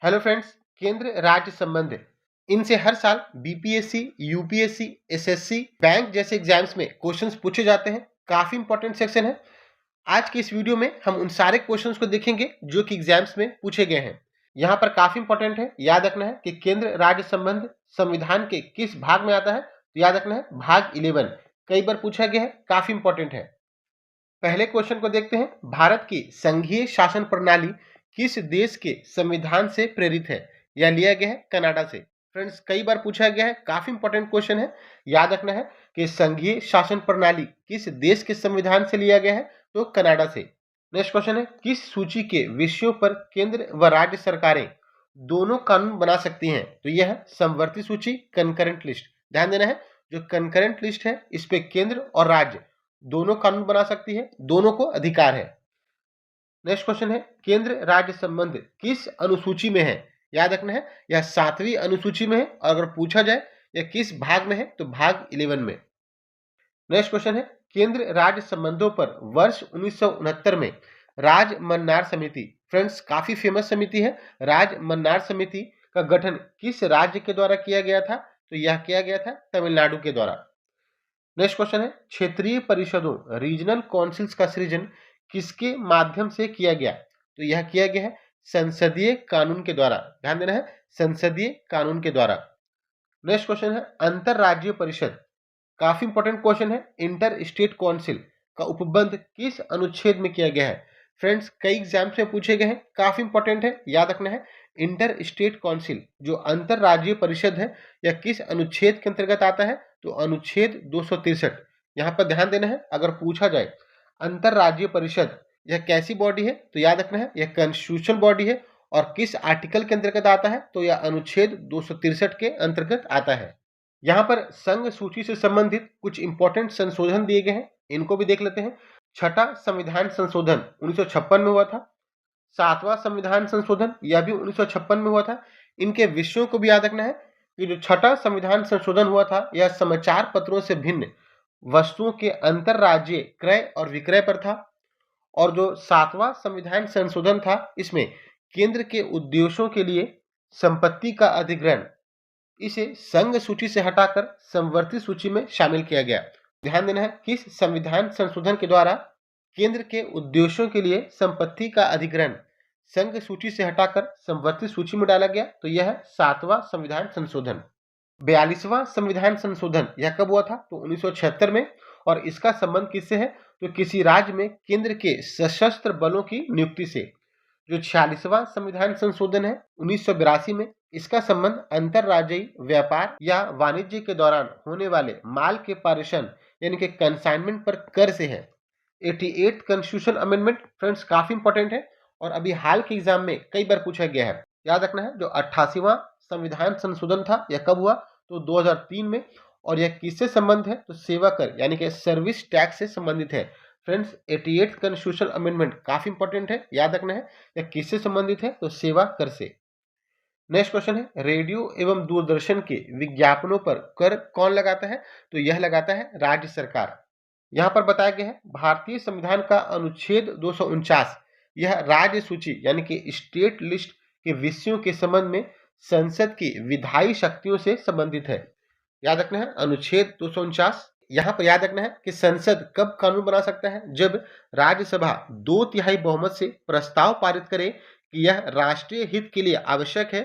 Hello friends, केंद्र राज्य संबंध इनसे हर साल बीपीएससी, यूपीएससी, एसएससी, बैंक जैसे एग्जाम्स में क्वेश्चंस पूछे जाते हैं। काफी इंपॉर्टेंट सेक्शन है। आज के इस वीडियो में हम उन सारे क्वेश्चंस को देखेंगे जो कि एग्जाम्स में पूछे गए हैं। यहाँ पर काफी इंपॉर्टेंट है, याद रखना है कि केंद्र राज्य संबंध संविधान के किस भाग में आता है। तो याद रखना है भाग 11। कई बार पूछा गया है, काफी इंपॉर्टेंट है। पहले क्वेश्चन को देखते हैं। भारत की संघीय शासन प्रणाली किस देश के संविधान से प्रेरित है? यह लिया गया है कनाडा से। फ्रेंड्स, कई बार पूछा गया है, काफी इंपॉर्टेंट क्वेश्चन है। याद रखना है कि संघीय शासन प्रणाली किस देश के संविधान से लिया गया है? तो कनाडा से। नेक्स्ट क्वेश्चन है, किस सूची के विषयों पर केंद्र व राज्य सरकारें दोनों कानून बना सकती हैं? तो यह है समवर्ती सूची, कंकरेंट लिस्ट। ध्यान देना है, जो कंकरेंट लिस्ट है इस पे केंद्र और राज्य दोनों कानून बना सकती है, दोनों को अधिकार है। नेक्स्ट क्वेश्चन है, केंद्र राज्य संबंध किस अनुसूची में है? याद रखना है, यह 7वीं अनुसूची में है। और अगर पूछा जाए यह किस भाग में है? तो भाग 11 में। नेक्स्ट क्वेश्चन है, केंद्र राज्य संबंधों पर वर्ष 1969 में राज मन्नार समिति, फ्रेंड्स काफी फेमस समिति है, राज मन्नार समिति का गठन किस राज्य के द्वारा किया गया था? तो यह किया गया था तमिलनाडु के द्वारा। नेक्स्ट क्वेश्चन है, क्षेत्रीय परिषदों रीजनल काउंसिल्स का सृजन किसके माध्यम से किया गया? तो यह किया गया है संसदीय कानून के द्वारा। ध्यान देना है, संसदीय कानून के द्वारा। नेक्स्ट क्वेश्चन है, अंतरराज्यीय परिषद, काफी इंपॉर्टेंट क्वेश्चन है। इंटर स्टेट काउंसिल का उपबंध किस अनुच्छेद में किया गया है? फ्रेंड्स, कई एग्जाम्स में पूछे गए हैं, काफी इंपॉर्टेंट है, याद रखना है। इंटर स्टेट काउंसिल जो अंतरराज्यीय परिषद है, यह किस अनुच्छेद के अंतर्गत आता है? तो अनुच्छेद 263। यहाँ पर ध्यान देना है, अगर पूछा जाए अंतरराज्यीय परिषद यह कैसी बॉडी है? तो याद रखना है यह कॉन्स्टिट्यूशनल बॉडी है। और किस आर्टिकल के अंतर्गत आता है? तो यह अनुच्छेद 263 के अंतर्गत आता है। यहाँ पर संघ सूची से संबंधित कुछ इंपॉर्टेंट संशोधन दिए गए हैं, इनको भी देख लेते हैं। छठा संविधान संशोधन 1956 में हुआ था। 7वां संविधान संशोधन यह भी 1956 में हुआ था। इनके विषयों को भी याद रखना है कि जो छठा संविधान संशोधन हुआ था यह समाचार पत्रों से भिन्न वस्तुओं के अंतरराज्यीय क्रय और विक्रय पर था। और जो 7वां संविधान संशोधन था इसमें केंद्र के उद्देश्यों के लिए संपत्ति का अधिग्रहण, इसे संघ सूची से हटाकर समवर्ती सूची में शामिल किया गया। ध्यान देना है, किस संविधान संशोधन के द्वारा केंद्र के उद्देश्यों के लिए संपत्ति का अधिग्रहण संघ सूची से हटाकर समवर्ती सूची में डाला गया? तो यह 7वां संविधान संशोधन। 42वां संविधान संशोधन यह कब हुआ था? तो 1976 में। और इसका संबंध किससे है? तो किसी राज्य में केंद्र के सशस्त्र बलों की नियुक्ति से। जो 46वां संविधान संशोधन है 1982 में, इसका संबंध अंतरराज्यीय व्यापार या वाणिज्य के दौरान होने वाले माल के पारेषण यानी कि कंसाइनमेंट पर कर से है। 88 कॉन्स्टिट्यूशन अमेंडमेंट, फ्रेंड्स काफी इंपॉर्टेंट है और अभी हाल के एग्जाम में कई बार पूछा गया है। याद रखना है, जो 88वां संविधान संशोधन था यह कब हुआ? तो 2003 में। और यह किससे संबंध है? तो सेवा कर यानी कि सर्विस टैक्स से संबंधित है। फ्रेंड्स, 88 कॉन्स्टिट्यूशन अमेंडमेंट काफी इंपॉर्टेंट है, याद रखना है यह किससे संबंधित है? तो सेवा कर से। नेक्स्ट क्वेश्चन है, रेडियो एवं दूरदर्शन के विज्ञापनों पर कर कौन लगाता है? तो यह लगाता है राज्य सरकार। यहाँ पर बताया गया है भारतीय संविधान का अनुच्छेद 249 यह राज्य सूची यानी कि स्टेट लिस्ट के विषयों के संबंध में संसद की विधायी शक्तियों से संबंधित है। याद रखना है अनुच्छेद 249। यहाँ पर याद रखना है कि संसद कब कानून बना सकता है? जब राज्यसभा 2/3 बहुमत से प्रस्ताव पारित करे कि यह राष्ट्रीय हित के लिए आवश्यक है,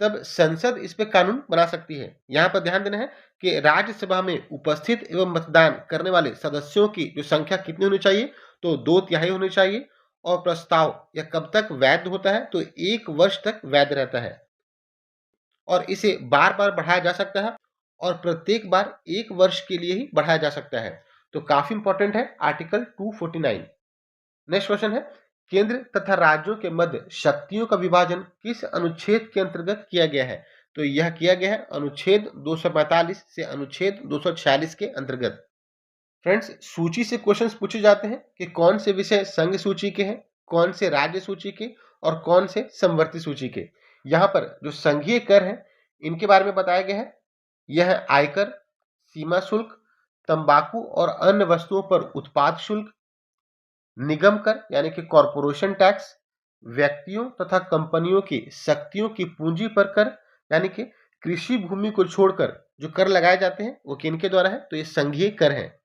तब संसद इस पे कानून बना सकती है। यहाँ पर ध्यान देना है कि राज्यसभा में उपस्थित एवं मतदान करने वाले सदस्यों की जो संख्या कितनी होनी चाहिए? तो 2/3 होनी चाहिए। और प्रस्ताव यह कब तक वैध होता है? तो 1 वर्ष तक वैध रहता है और इसे बार बार बढ़ाया जा सकता है और प्रत्येक बार 1 वर्ष के लिए ही बढ़ाया जा सकता है। तो काफी इंपॉर्टेंट है आर्टिकल 249। नेक्स्ट क्वेश्चन है, केंद्र तथा राज्यों के मध्य शक्तियों का विभाजन किस अनुच्छेद के अंतर्गत किया गया है? तो यह किया गया है अनुच्छेद 245 से अनुच्छेद 246 के अंतर्गत। फ्रेंड्स, सूची से क्वेश्चंस पूछे जाते हैं कि कौन से विषय संघ सूची के हैं, कौन से राज्य सूची के और कौन से समवर्ती सूची के। यहाँ पर जो संघीय कर है इनके बारे में बताया गया है। यह है आयकर, सीमा शुल्क, तंबाकू और अन्य वस्तुओं पर उत्पाद शुल्क, निगम कर यानी कि कॉरपोरेशन टैक्स, व्यक्तियों तथा कंपनियों की शक्तियों की पूंजी पर कर, यानी कि कृषि भूमि को छोड़कर जो कर लगाए जाते हैं वो किनके द्वारा है, तो ये संघीय कर है।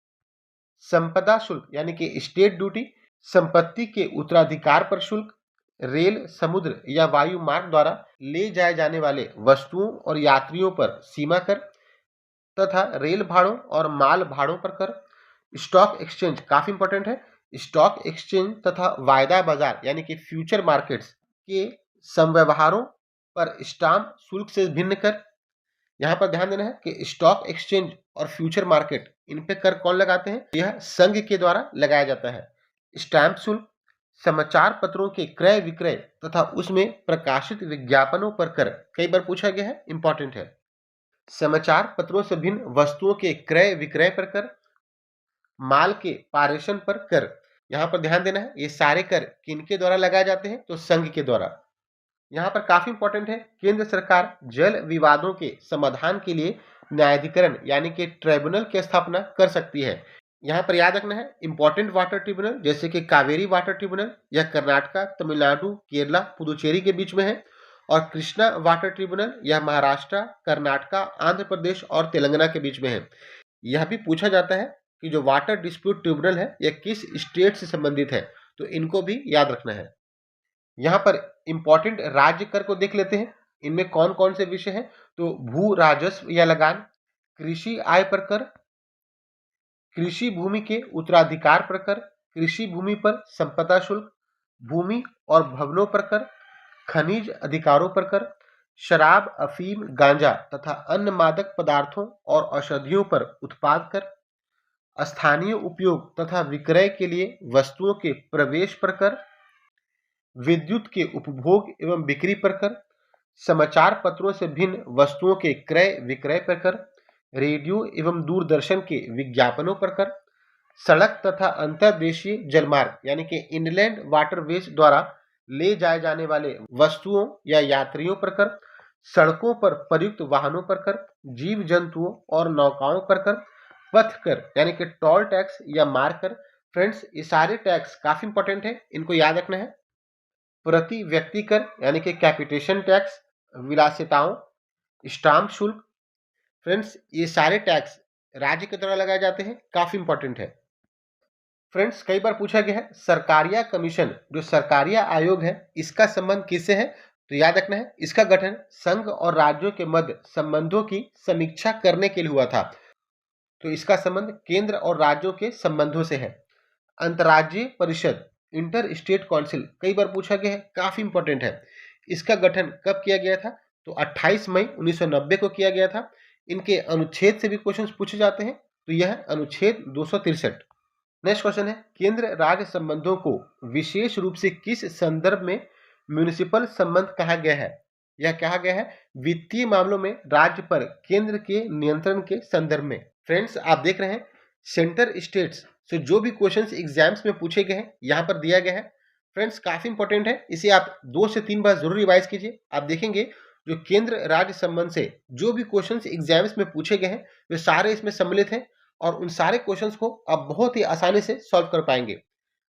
संपदा शुल्क यानी कि स्टेट ड्यूटी, संपत्ति के उत्तराधिकार पर शुल्क, रेल, समुद्र या वायु मार्ग द्वारा ले जाए जाने वाले वस्तुओं और यात्रियों पर सीमा कर तथा रेल भाड़ों और माल भाड़ों पर कर। स्टॉक एक्सचेंज काफी इंपॉर्टेंट है। स्टॉक एक्सचेंज तथा वायदा बाजार यानी कि फ्यूचर मार्केट्स के संव्यवहारों पर स्टाम्प शुल्क से भिन्न कर। यहाँ पर ध्यान देना है कि स्टॉक एक्सचेंज और फ्यूचर मार्केट इन पे कर कौन लगाते हैं, यह संघ के द्वारा लगाया जाता है। स्टैंप शुल्क, समाचार पत्रों के क्रय विक्रय तथा उसमें प्रकाशित विज्ञापनों पर कर कई बार पूछा गया है, इंपॉर्टेंट है। समाचार पत्रों से भिन्न वस्तुओं के क्रय विक्रय पर कर, माल के पारेषण पर कर। यहाँ पर ध्यान देना है ये सारे कर किनके द्वारा लगाए जाते हैं, तो संघ के द्वारा। यहाँ पर काफी इंपॉर्टेंट है, केंद्र सरकार जल विवादों के समाधान के लिए न्यायाधिकरण यानी कि ट्राइब्यूनल की स्थापना कर सकती है। यहाँ पर याद रखना है इंपॉर्टेंट वाटर ट्रिब्यूनल जैसे कि कावेरी वाटर ट्रिब्यूनल, यह कर्नाटका, तमिलनाडु, केरला, पुदुचेरी के बीच में है। और कृष्णा वाटर ट्रिब्यूनल, यह महाराष्ट्र, कर्नाटका, आंध्र प्रदेश और तेलंगाना के बीच में है। यह भी पूछा जाता है कि जो वाटर डिस्प्यूट ट्रिब्यूनल है यह किस स्टेट से संबंधित है, तो इनको भी याद रखना है। यहाँ पर इंपॉर्टेंट राज्य कर को देख लेते हैं, इनमें कौन कौन से विषय हैं, तो भू राजस्व या लगान, कृषि आय पर कर, कृषि भूमि के उत्तराधिकार पर कर, कृषि भूमि पर संपदा शुल्क, भूमि और भवनों पर कर, खनिज अधिकारों पर कर, शराब, अफीम, गांजा तथा अन्य मादक पदार्थों और औषधियों पर उत्पाद कर, स्थानीय उपयोग तथा विक्रय के लिए वस्तुओं के प्रवेश पर कर, विद्युत के उपभोग एवं बिक्री पर कर, समाचार पत्रों से भिन्न वस्तुओं के क्रय विक्रय पर कर, रेडियो एवं दूरदर्शन के विज्ञापनों पर कर, सड़क तथा अंतर्देशीय जलमार्ग यानी कि इनलैंड वाटरवेज द्वारा ले जाए जाने वाले वस्तुओं या यात्रियों पर कर, सड़कों पर प्रयुक्त वाहनों पर कर, जीव जंतुओं और नौकाओं पर कर, पथ कर यानी कि टोल टैक्स या मार्ग कर। फ्रेंड्स ये सारे टैक्स काफी इंपॉर्टेंट है, इनको याद रखना है। प्रति व्यक्ति कर यानी कि कैपिटेशन टैक्स, विलासिताओं, स्टाम्प शुल्क। फ्रेंड्स ये सारे टैक्स राज्य के द्वारा लगाए जाते हैं, काफी इंपॉर्टेंट है। फ्रेंड्स कई बार पूछा गया है सरकारिया कमीशन, जो सरकारिया आयोग है इसका संबंध किससे है, तो याद रखना है इसका गठन संघ और राज्यों के मध्य संबंधों की समीक्षा करने के लिए हुआ था, तो इसका संबंध केंद्र और राज्यों के संबंधों से है। अंतर्राज्यीय परिषद, इंटर स्टेट काउंसिल, कई बार पूछा गया है, काफी इंपॉर्टेंट है। इसका गठन कब किया गया था, तो 28 मई 1990 को किया गया था। इनके अनुच्छेद से भी क्वेश्चंस पूछे जाते हैं, तो यह अनुच्छेद 263। नेक्स्ट क्वेश्चन है केंद्र राज्य संबंधों को विशेष रूप से किस संदर्भ में म्युनिसिपल संबंध कहा गया है, यह कहा गया है वित्तीय मामलों में राज्य पर केंद्र के नियंत्रण के संदर्भ में। फ्रेंड्स आप देख रहे हैं सेंटर स्टेट्स से जो भी क्वेश्चंस एग्जाम्स में पूछे गए हैं यहाँ पर दिया गया है। फ्रेंड्स काफी इंपॉर्टेंट है, इसे आप 2 से 3 बार जरूर रिवाइज कीजिए। आप देखेंगे जो केंद्र राज्य संबंध से जो भी क्वेश्चंस एग्जाम्स में पूछे गए हैं वे सारे इसमें सम्मिलित हैं और उन सारे क्वेश्चंस को आप बहुत ही आसानी से सॉल्व कर पाएंगे।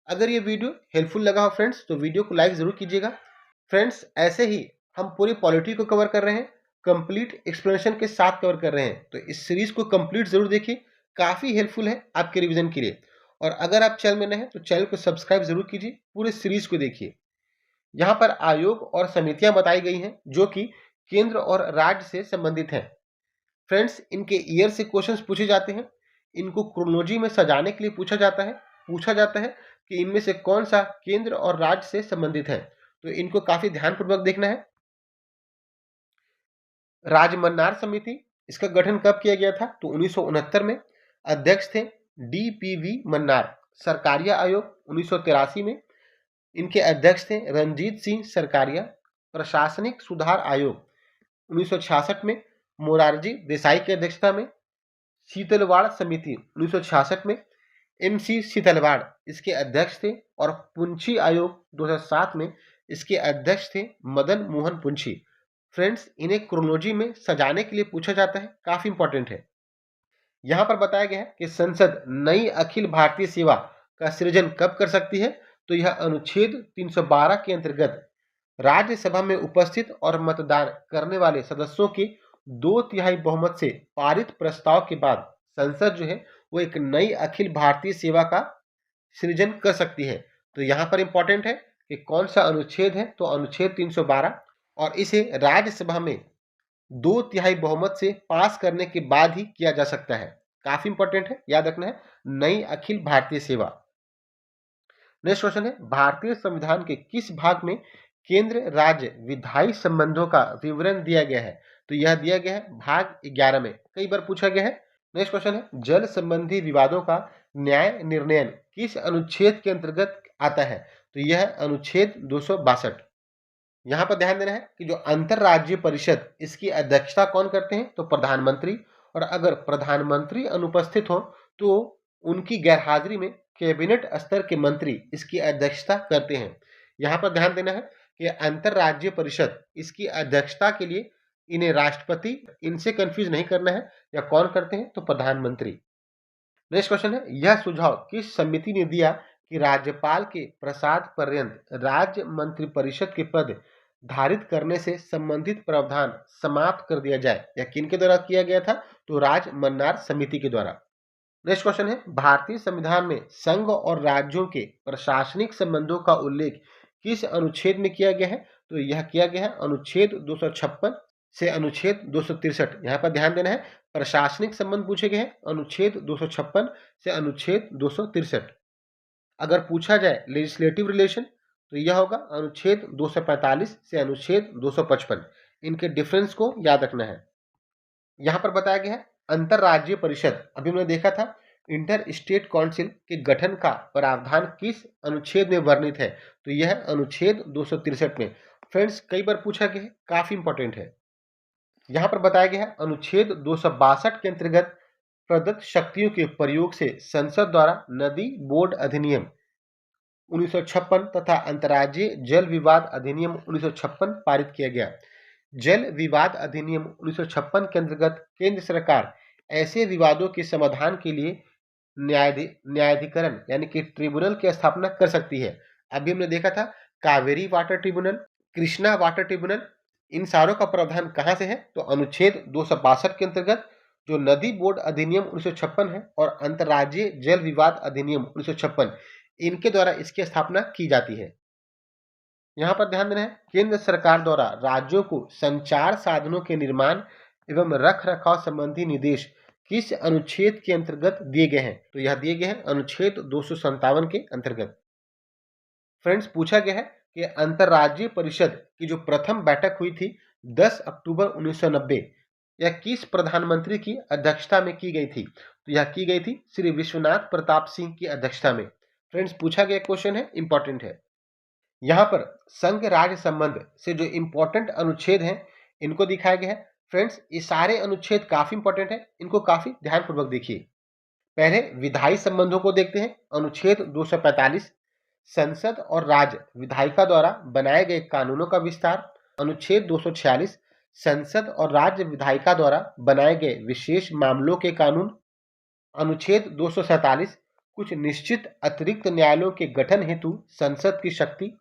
अगर ये वीडियो हेल्पफुल लगा हो फ्रेंड्स तो वीडियो को लाइक जरूर कीजिएगा। फ्रेंड्स ऐसे ही हम पूरी पॉलिटी को कवर कर रहे हैं, कंप्लीट एक्सप्लेनेशन के साथ कवर कर रहे हैं, तो इस सीरीज को कंप्लीट जरूर देखिए, काफी हेल्पफुल है आपके रिवीजन के लिए। और अगर आप चैनल में नए हैं तो चैनल को सब्सक्राइब जरूर कीजिए, पूरे सीरीज को देखिए। यहाँ पर आयोग और समितियां बताई गई हैं जो कि केंद्र और राज्य से संबंधित हैं। फ्रेंड्स इनके ईयर से क्वेश्चंस पूछे जाते हैं, इनको क्रोनोलॉजी में सजाने के लिए पूछा जाता है कि इनमें से कौन सा केंद्र और राज्य से संबंधित है, तो इनको काफी ध्यानपूर्वक देखना है। राजमन्नार समिति, इसका गठन कब किया गया था, तो 1969 में। अध्यक्ष थे DPV मन्नार। सरकारिया आयोग 1983 में, इनके अध्यक्ष थे रंजीत सिंह सरकारिया। प्रशासनिक सुधार आयोग 1966 में मोरारजी देसाई की अध्यक्षता में। शीतलवाड़ समिति 1966 में MC शीतलवाड़ इसके अध्यक्ष थे। और पुंछी आयोग 2007 में, इसके अध्यक्ष थे मदन मोहन पुंछी। फ्रेंड्स इन्हें क्रोनोलॉजी में सजाने के लिए पूछा जाता है, काफी इंपॉर्टेंट है। यहाँ पर बताया गया है कि संसद नई अखिल भारतीय सेवा का सृजन कब कर सकती है, तो यह अनुच्छेद 312 के अंतर्गत राज्यसभा में उपस्थित और मतदान करने वाले सदस्यों के 2/3 बहुमत से पारित प्रस्ताव के बाद संसद जो है वो एक नई अखिल भारतीय सेवा का सृजन कर सकती है। तो यहाँ पर इंपॉर्टेंट है कि कौन सा अनुच्छेद है, तो अनुच्छेद 312, और इसे राज्यसभा में 2/3 बहुमत से पास करने के बाद ही किया जा सकता है। काफी इंपॉर्टेंट है, याद रखना है, नई अखिल भारतीय सेवा। नेक्स्ट क्वेश्चन है, भारतीय संविधान के किस भाग में केंद्र राज्य विधायी संबंधों का विवरण दिया गया है? तो यह दिया गया है भाग 11 में, कई बार पूछा गया है। नेक्स्ट क्वेश्चन है, जल संबंधी विवादों का न्याय निर्णय किस अनुच्छेद के अंतर्गत आता है? तो यह अनुच्छेद 262। यहाँ पर ध्यान देना है कि जो अंतरराज्यीय परिषद, इसकी अध्यक्षता कौन करते हैं? तो प्रधानमंत्री, और अगर प्रधानमंत्री अनुपस्थित हो तो उनकी गैरहाजिरी में कैबिनेट स्तर के मंत्री इसकी अध्यक्षता करते हैं। यहाँ पर ध्यान देना है कि अंतरराज्यीय परिषद, इसकी अध्यक्षता के लिए इन्हें राष्ट्रपति, इनसे कंफ्यूज नहीं करना है, या कौन करते हैं? तो प्रधानमंत्री। नेक्स्ट क्वेश्चन है, यह सुझाव किस समिति ने दिया कि राज्यपाल के प्रसाद पर्यंत राज्य मंत्रिपरिषद के पद धारित करने से संबंधित प्रावधान समाप्त कर दिया जाए? या किनके द्वारा किया गया था? तो राज मन्नार समिति के द्वारा। नेक्स्ट क्वेश्चन है, भारतीय संविधान में संघ और राज्यों के प्रशासनिक संबंधों का उल्लेख किस अनुच्छेद में किया गया है? तो यह किया गया है अनुच्छेद 256 से अनुच्छेद 263। यहाँ पर ध्यान देना है, प्रशासनिक संबंध पूछे गए हैं अनुच्छेद 256 से अनुच्छेद 263। अगर पूछा जाए लेजिस्लेटिव रिलेशन, तो यह होगा अनुच्छेद 245 से अनुच्छेद 255। इनके डिफरेंस को याद रखना है। यहाँ पर बताया गया है अंतरराज्यीय परिषद, अभी हमने देखा था इंटर स्टेट काउंसिल के गठन का प्रावधान किस अनुच्छेद में वर्णित है? तो यह अनुच्छेद 263 में। फ्रेंड्स, कई बार पूछा गया है, काफी इंपॉर्टेंट है। यहाँ पर बताया गया है अनुच्छेद 262 के अंतर्गत प्रदत्त शक्तियों के प्रयोग से संसद द्वारा नदी बोर्ड अधिनियम 1956 तथा अंतर्राज्यीय जल विवाद अधिनियम 1956 पारित किया गया। जल विवाद अधिनियम 1956 के अंतर्गत केंद्र सरकार ऐसे विवादों के समाधान के लिए न्यायाधिकरण यानी कि ट्रिब्यूनल की स्थापना कर सकती है। अभी हमने देखा था Kaveri water tribunal, Krishna water tribunal, इन सारों का प्रावधान कहां से है? तो अनुच्छेद 262 के अंतर्गत जो नदी बोर्ड अधिनियम 1956 है और अंतर्राज्यीय जल विवाद अधिनियम 1956, इनके द्वारा इसकी स्थापना की जाती है। यहाँ पर ध्यान देना है, केंद्र सरकार द्वारा राज्यों को संचार साधनों के निर्माण एवं रख रखाव संबंधी निर्देश किस अनुच्छेद के अंतर्गत दिए गए हैं? तो यह दिए गए हैं अनुच्छेद 257 के अंतर्गत। फ्रेंड्स, पूछा गया है कि अंतरराज्यीय परिषद की जो प्रथम बैठक हुई थी 10 अक्टूबर 1990, यह किस प्रधानमंत्री की अध्यक्षता में की गई थी? तो यह की गई थी श्री विश्वनाथ प्रताप सिंह की अध्यक्षता में। फ्रेंड्स, पूछा गया क्वेश्चन है, इंपॉर्टेंट है। यहाँ पर संघ राज्य संबंध से जो इंपॉर्टेंट अनुच्छेद हैं, इनको दिखाया गया है। फ्रेंड्स, ये सारे अनुच्छेद काफी इंपॉर्टेंट है, इनको काफी ध्यानपूर्वक देखिए। पहले विधायी संबंधों को देखते हैं। अनुच्छेद 245, संसद और राज्य विधायिका द्वारा बनाए गए कानूनों का विस्तार। अनुच्छेद 246, संसद और राज्य विधायिका द्वारा बनाए गए विशेष मामलों के कानून। अनुच्छेद 247, कुछ निश्चित अतिरिक्त न्यायालयों के गठन हेतु संसद की शक्ति।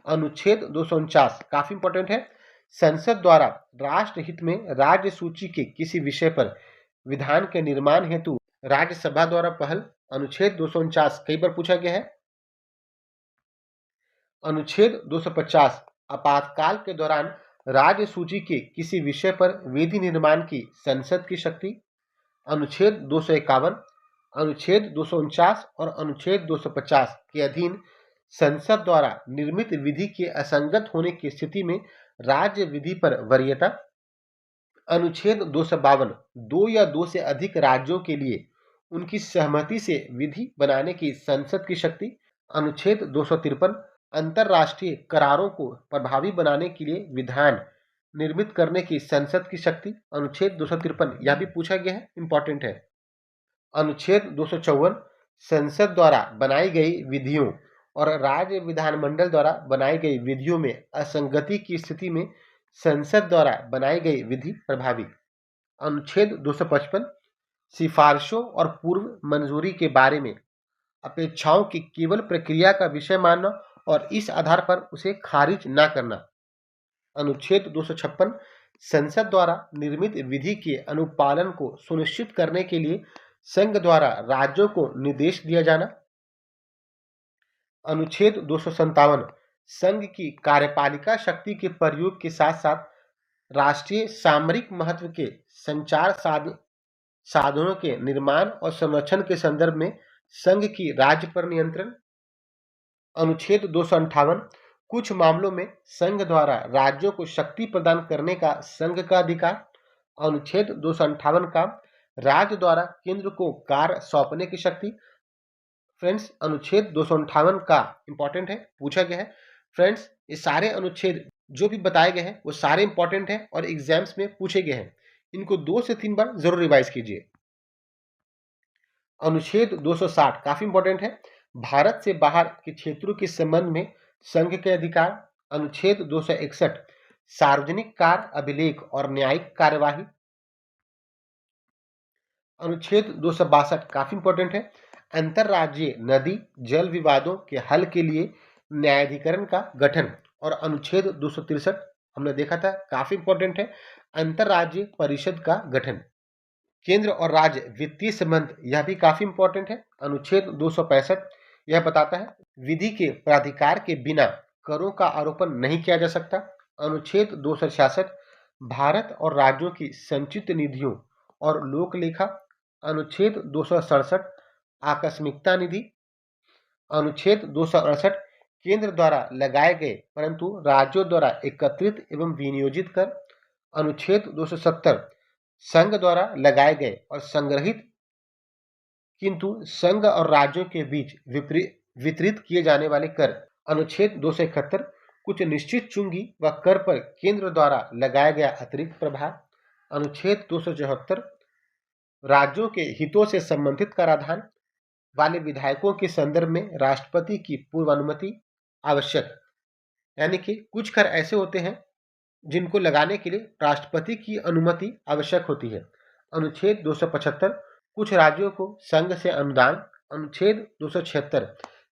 अनुच्छेद 249 काफी इंपॉर्टेंट है, संसद द्वारा राष्ट्रहित में राज्य सूची के किसी विषय पर विधान के निर्माण हेतु राज्यसभा द्वारा पहल। अनुच्छेद 249 कई बार पूछा गया है। अनुच्छेद 250, आपातकाल के दौरान राज्य सूची के किसी विषय पर विधि निर्माण की संसद की शक्ति। अनुच्छेद 251, अनुच्छेद 249 और अनुच्छेद 250 के अधीन संसद द्वारा निर्मित विधि के असंगत होने की स्थिति में राज्य विधि पर वरीयता। अनुच्छेद 252, दो या दो से अधिक राज्यों के लिए उनकी सहमति से विधि बनाने की संसद की शक्ति। अनुच्छेद 253, अंतरराष्ट्रीय करारों को प्रभावी बनाने के लिए विधान निर्मित करने की संसद की शक्ति। अनुच्छेद 253, यह भी पूछा गया है, इंपॉर्टेंट है। अनुच्छेद 254, संसद द्वारा बनाई गई विधियों और राज्य विधानमंडल द्वारा बनाई गई विधियों में असंगति की स्थिति में संसद द्वारा बनाई गई विधि प्रभावी। अनुच्छेद 255, सिफारिशों और पूर्व मंजूरी के बारे में अपेक्षाओं की केवल प्रक्रिया का विषय मानना और इस आधार पर उसे खारिज न करना। अनुच्छेद 256 संसद द्वारा निर्मित विधि के अनुपालन को सुनिश्चित करने के लिए संघ द्वारा राज्यों को निर्देश दिया जाना। अनुच्छेद 257 संघ की कार्यपालिका शक्ति के प्रयोग के साथ साथ राष्ट्रीय सामरिक महत्व के संचार साधनों के निर्माण और संरक्षण के संदर्भ में संघ की राज्य पर नियंत्रण। अनुच्छेद 258 कुछ मामलों में संघ द्वारा राज्यों को शक्ति प्रदान करने का संघ का अधिकार। अनुच्छेद 258 का राज्य द्वारा केंद्र को कार्य सौंपने की शक्ति। फ्रेंड्स, अनुच्छेद 258 का इंपॉर्टेंट है, पूछा गया है। फ्रेंड्स, ये सारे अनुच्छेद जो भी बताए गए हैं वो सारे इंपॉर्टेंट हैं और एग्जाम्स में पूछे गए हैं। इनको 2 से 3 बार जरूर रिवाइज कीजिए। अनुच्छेद 260 काफी इंपॉर्टेंट है, भारत से बाहर के क्षेत्रों के संबंध में संघ के अधिकार। अनुच्छेद 261 सार्वजनिक कार्य अभिलेख और न्यायिक कार्यवाही। अनुच्छेद 262 काफी इंपॉर्टेंट है, अंतरराज्यीय नदी जल विवादों के हल के लिए न्यायाधिकरण का गठन। और अनुच्छेद 263 हमने देखा था, काफी इंपॉर्टेंट है, अंतरराज्यीय परिषद का गठन। केंद्र और राज्य वित्तीय संबंध, यह भी काफी इंपॉर्टेंट है। अनुच्छेद 265 यह बताता है विधि के प्राधिकार के बिना करों का आरोपण नहीं किया जा सकता। अनुच्छेद 266 भारत और राज्यों की संचित निधियों और लोक लेखा। अनुच्छेद 267 आकस्मिकता निधि। अनुच्छेद 268 केंद्र द्वारा लगाए गए परंतु राज्यों द्वारा एकत्रित एवं विनियोजित कर। अनुच्छेद 270 संघ द्वारा लगाए गए और संग्रहित किंतु संघ और राज्यों के बीच वितरित किए जाने वाले कर। अनुच्छेद 271 कुछ निश्चित चुंगी व कर पर केंद्र द्वारा लगाया गया अतिरिक्त प्रभार। अनुच्छेद 274 राज्यों के हितों से संबंधित कराधान वाले विधायकों के संदर्भ में राष्ट्रपति की पूर्व अनुमति आवश्यक। यानी कि कुछ कर ऐसे होते हैं जिनको लगाने के लिए राष्ट्रपति की अनुमति आवश्यक होती है। अनुच्छेद 275 कुछ राज्यों को संघ से अनुदान। अनुच्छेद 276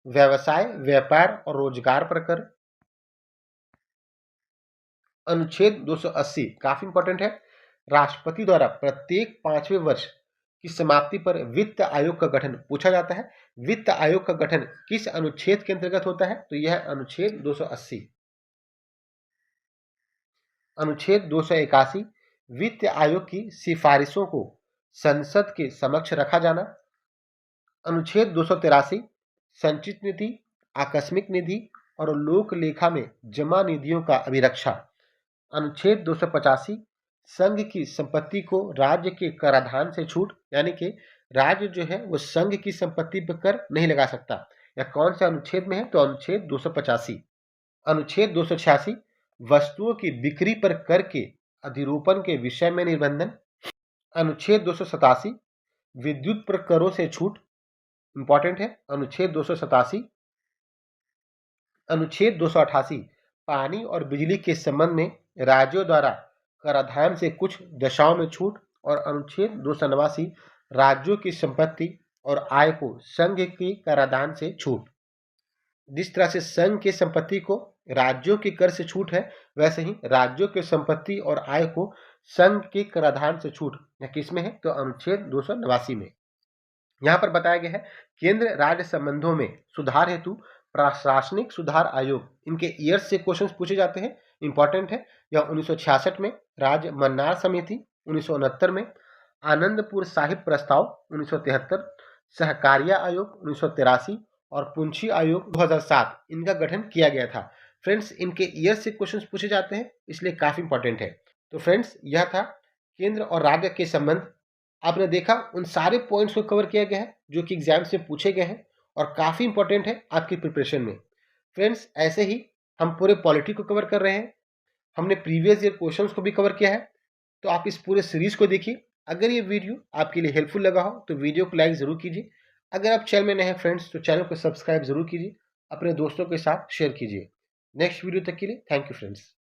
व्यवसाय व्यापार और रोजगार पर कर। अनुच्छेद 280 काफी इंपॉर्टेंट है, राष्ट्रपति द्वारा प्रत्येक 5वें वर्ष की समाप्ति पर वित्त आयोग का गठन पूछा जाता है। वित्त आयोग का गठन किस अनुच्छेद के अंतर्गत होता है? तो यह अनुच्छेद 280। अनुच्छेद 281 वित्त आयोग की सिफारिशों को संसद के समक्ष रखा जाना। अनुच्छेद 283 संचित निधि आकस्मिक निधि और लोक लेखा में जमा निधियों का अभिरक्षा। अनुच्छेद 285 संघ की संपत्ति को राज्य के कराधान से छूट, यानी कि राज्य जो है वो संघ की संपत्ति पर कर नहीं लगा सकता। यह कौन से अनुच्छेद में है? तो अनुच्छेद 285। अनुच्छेद 286 वस्तुओं की बिक्री पर कर के अधिरोपण के विषय में निबंधन। अनुच्छेद 287 विद्युत पर करों से छूट, इंपॉर्टेंट है अनुच्छेद 287। अनुच्छेद 288 पानी और बिजली के संबंध में राज्यों द्वारा कराधान से कुछ दशाओं में छूट। और अनुच्छेद 289 राज्यों की संपत्ति और आय को संघ के कराधान से छूट। जिस तरह से संघ की संपत्ति को राज्यों के कर से छूट है, वैसे ही राज्यों की संपत्ति और आय को संघ के कराधान से छूट किसमें है? तो अनुच्छेद 289 में। यहाँ पर बताया गया है केंद्र राज्य संबंधों में सुधार हेतु प्रशासनिक सुधार आयोग, इनके ईयर्स से क्वेश्चन पूछे जाते हैं, इंपॉर्टेंट है। यह 1966 में, राज्य मन्नार समिति 1969 में, आनंदपुर साहिब प्रस्ताव 1973, सहकारिया आयोग 1983 और पुंछी आयोग 2007 इनका गठन किया गया था। फ्रेंड्स, इनके ईयर से क्वेश्चंस पूछे जाते हैं, इसलिए काफी इंपॉर्टेंट है। तो फ्रेंड्स, यह था केंद्र और राज्य के संबंध। आपने देखा उन सारे पॉइंट्स को कवर किया गया है जो कि एग्जाम्स में पूछे गए हैं और काफी इंपॉर्टेंट है आपकी प्रिपरेशन में। फ्रेंड्स, ऐसे ही हम पूरे पॉलिटी को कवर कर रहे हैं, हमने प्रीवियस ईयर क्वेश्चंस को भी कवर किया है। तो आप इस पूरे सीरीज को देखिए। अगर ये वीडियो आपके लिए हेल्पफुल लगा हो तो वीडियो को लाइक जरूर कीजिए। अगर आप चैनल में नए हैं फ्रेंड्स तो चैनल को सब्सक्राइब जरूर कीजिए, अपने दोस्तों के साथ शेयर कीजिए। नेक्स्ट वीडियो तक के लिए थैंक यू फ्रेंड्स।